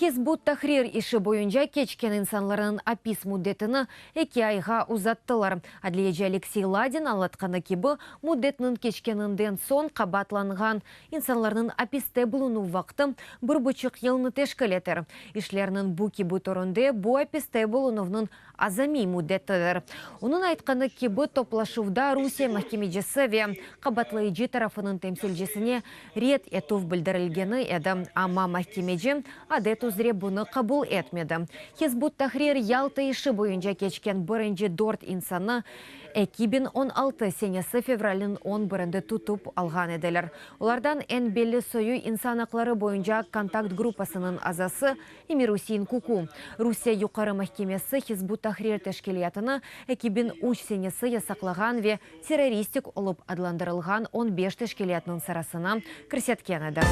Хизбут Тахрир иші бойынша кечкен инсанларын апис муддетіні 2 айға узаттылар. Адлеже Алексей Ладин алатқаны кебі муддетінің кечкенінден сон қабатланған инсанларының аписте бұлыну вақты 1,5 елні тешкіл етір. Ишлерінің бұ кебі тұрынды бұ аписте бұлынуының азами муддеттідір. Оның айтқаны кебі топлашывда Русия махкемеджесі ве қабатлайджи тарафының темсілжесіне рет етув білдірілгені еді. Ама махкемеджі адет үзре бұны қабыл етмеді. Хизбут Тахрир Ялта іші бойынша кечкен бірінші дорт инсаны 2016 сенесі февралін 11-ді тұтып алған еділер. Олардан ән белі сойу инсанақлары бойынша контакт группасының азасы Эмирусин Куку. Русия юқары махкемесі Хизбут Тахрир тәшкелиятыны 2003 сенесі ясақлаған ве террористик олып адландырылған 15 тәшкелиятының сарасына кірсеткен еді.